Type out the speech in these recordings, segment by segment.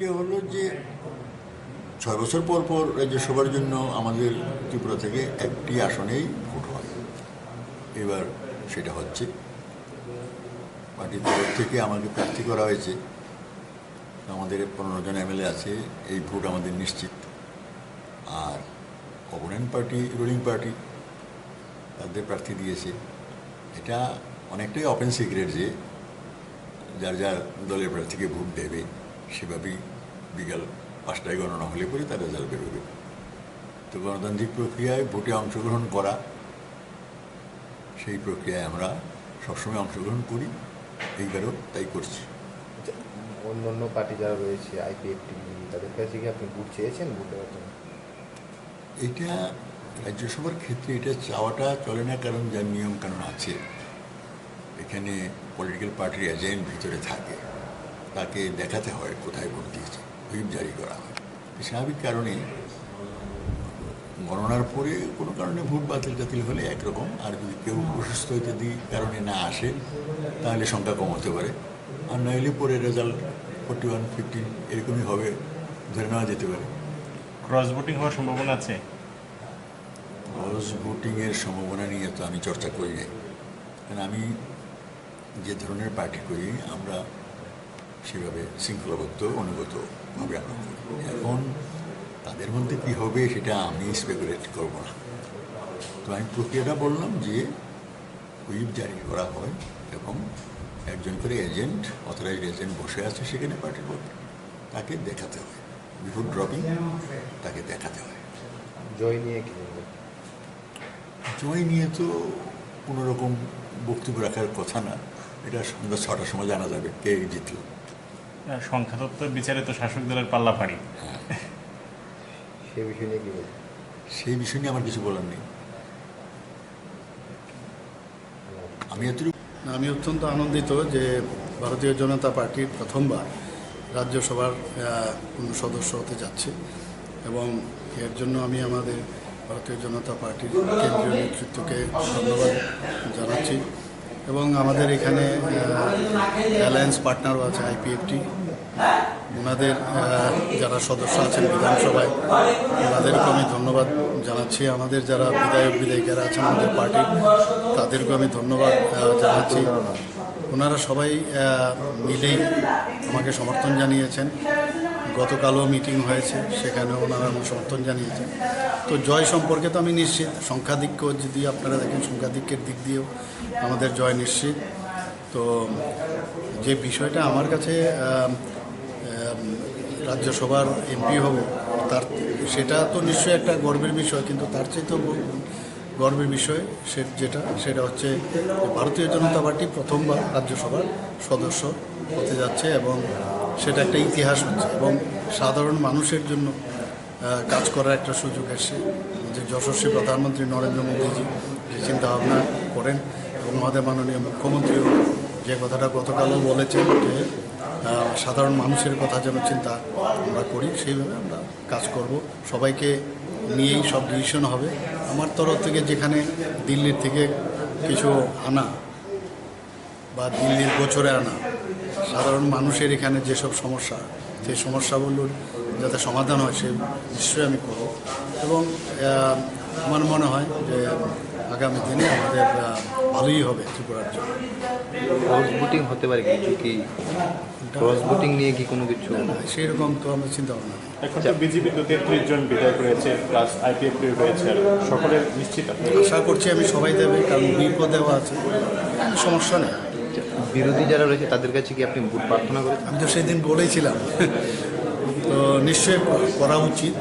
এটা হলো যে 6 বছর পর পর রাজ্যসভার জন্য আমাদের ত্রিপুরা থেকে একটি আসনেই ভোট হয়। এবার সেটা হচ্ছে, পার্টির তরফ থেকে আমাকে প্রার্থী করা হয়েছে। আমাদের 15 জন এমএলএ আছে, এই ভোট আমাদের নিশ্চিত। আর অপোনেন্ট পার্টি, রুলিং পার্টি তাদের প্রার্থী দিয়েছে। এটা অনেকটাই ওপেন সিক্রেট যে যার যার দলের প্রার্থীকে ভোট দেবে সেভাবেই বিকাল 5টায় গণনা হলে পরে তার রেজাল্ট বেরোবে। তো গণতান্ত্রিক প্রক্রিয়ায় ভোটে অংশগ্রহণ করা, সেই প্রক্রিয়ায় আমরা সবসময় অংশগ্রহণ করি, এইবারও তাই করছি। অন্য অন্য পার্টি যারা রয়েছে আইপিএফটি, তাদের কাছে কি আপনি ভোট চেয়েছেন ভোট দেওয়ার জন্য? এটা রাজ্যসভার ক্ষেত্রে এটা চাওয়াটা চলে না, কারণ যার নিয়ম কানুন আছে। এখানে পলিটিক্যাল পার্টির এজেন্ট ভিতরে থাকে, তাকে দেখাতে হয় কোথায় ভোট দিয়েছে, হুইপ জারি করা হয়। স্বাভাবিক কারণে গণনার পরে কোনো কারণে ভোট বাতিল টাতিল হলে একরকম, আর যদি কেউ অসুস্থ ইত্যাদি কারণে না আসে তাহলে সংখ্যা কম হতে পারে, আর নইলে পরে রেজাল্ট 41-15 এরকমই হবে ধরে নেওয়া যেতে পারে। ক্রস ভোটিং হওয়ার সম্ভাবনা আছে? ক্রস ভোটিংয়ের সম্ভাবনা নিয়ে তো আমি চর্চা করি নাই, কারণ আমি যে ধরনের পার্টি করি আমরা সেভাবে শৃঙ্খলাবদ্ধ অনুগতভাবে আমরা করি। এখন তাদের মধ্যে কী হবে সেটা আমি স্পেকুলেট করব না। তো আমি প্রক্রিয়াটা বললাম যে হুইপ জারি করা হয় এবং একজন করে এজেন্ট, অথরাইজড এজেন্ট বসে আছে সেখানে পার্টির ভোট, তাকে দেখাতে হয় বিফোর ড্রপিং, তাকে দেখাতে হয়। জয় নিয়ে কি বলবেন? জয় নিয়ে তো কোনোরকম বক্তব্য রাখার কথা না, এটা সন্ধ্যা 6টার সময় জানা যাবে কে জিতল। সংখ্যাতত্ত্ব বিচারে তো শাসক দলের পাল্লা ভারী। হ্যাঁ, সেই বিষয় নিয়ে কি বলবেন? সেই বিষয় নিয়ে আমার কিছু বলার নেই। আমি অত্যন্ত আনন্দিত যে ভারতীয় জনতা পার্টির প্রথমবার রাজ্যসভার কোনো সদস্য হতে যাচ্ছে, এবং এর জন্য আমি আমাদের ভারতীয় জনতা পার্টির কেন্দ্রীয় নেতৃত্বকে ধন্যবাদ জানাচ্ছি। এবং আমাদের এখানে অ্যালায়েন্স পার্টনারও আছে আইপিএফটি, ওনাদের যারা সদস্য আছেন বিধানসভায় তাদেরকে আমি ধন্যবাদ জানাচ্ছি। আমাদের যারা বিধায়ক বিধায়িকারা আছেন আমাদের পার্টির, তাদেরকেও আমি ধন্যবাদ জানাচ্ছি। ওনারা সবাই মিলেই আমাকে সমর্থন জানিয়েছেন। গতকালও মিটিং হয়েছে, সেখানেও ওনারা আমার সমর্থন জানিয়েছেন। তো জয় সম্পর্কে তো আমি নিশ্চিত। সংখ্যাধিক্য যদি আপনারা দেখেন, সংখ্যাধিক্যের দিক দিয়েও আমাদের জয় নিশ্চিত। তো যে বিষয়টা আমার কাছে রাজ্যসভার এমপি হব, সেটা তো নিশ্চয়ই একটা গর্বের বিষয়, কিন্তু তার চেয়ে তো গর্বের বিষয় সেটা হচ্ছে ভারতীয় জনতা পার্টি প্রথমবার রাজ্যসভার সদস্য হতে যাচ্ছে, এবং সেটা একটা ইতিহাস হচ্ছে, এবং সাধারণ মানুষের জন্য কাজ করার একটা সুযোগ এসছে। যে যশস্বী প্রধানমন্ত্রী নরেন্দ্র মোদীজি যে চিন্তাভাবনা করেন, এবং আমাদের মাননীয় মুখ্যমন্ত্রীও যে কথাটা গতকালও বলেছেন যে সাধারণ মানুষের কথা যেন চিন্তা আমরা করি, সেইভাবে আমরা কাজ করব। সবাইকে নিয়েই সব ডিসিশন হবে। আমার তরফ থেকে যেখানে দিল্লির থেকে কিছু আনা বা দিল্লির গোচরে আনা সাধারণ মানুষের এখানে যেসব সমস্যা, সেই সমস্যাগুলোর যাতে সমাধান হয় সে নিশ্চয়ই আমি করব। এবং আমার মনে হয় যে আগামী দিনে আমাদের ভালোই হবে ত্রিপুরার জন্য। ক্রস ভোটিং হতে পারে কিছু কি? ক্রস ভোটিং নিয়ে কি কোনো কিছু? সেই রকম তো আমরা চিন্তা ভাবনা নেই। এখন তো বিজেপি তো 33 জন বিধায়ক রয়েছে, প্লাস আইপিএফটি রয়েছে, সকলের নিশ্চিত আপনি? আশা করছি আমি সবাই দেবে, কারণ বিপদ দেওয়া আছে, সমস্যা নেই। বিরোধী যারা রয়েছে তাদের কাছে কি আপনি ভোট প্রার্থনা করেছেন? আমি তো সেদিন বলেছিলাম, তো নিশ্চয়ই করা উচিত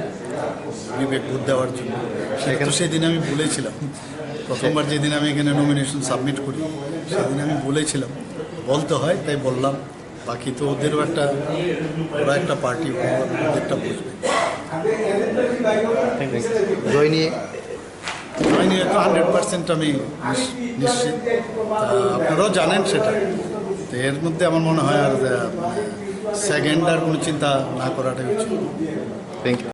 বিবেক ভোট দেওয়ার জন্য। সেদিন আমি বলেছিলাম, প্রথমবার যেদিন আমি এখানে নমিনেশন সাবমিট করি সেদিন আমি বলেছিলাম, বলতে হয় তাই বললাম। বাকি তো ওদেরও ওরা একটা পার্টি, ওদেরটা বুঝবে। জয় নিয়ে তো 100% আমি নিশ্চিত, আপনারাও জানেন সেটা। তো এর মধ্যে আমার মনে হয় আর সেকেন্ড আর কোনো চিন্তা না করাটাই উচিত। Thank you.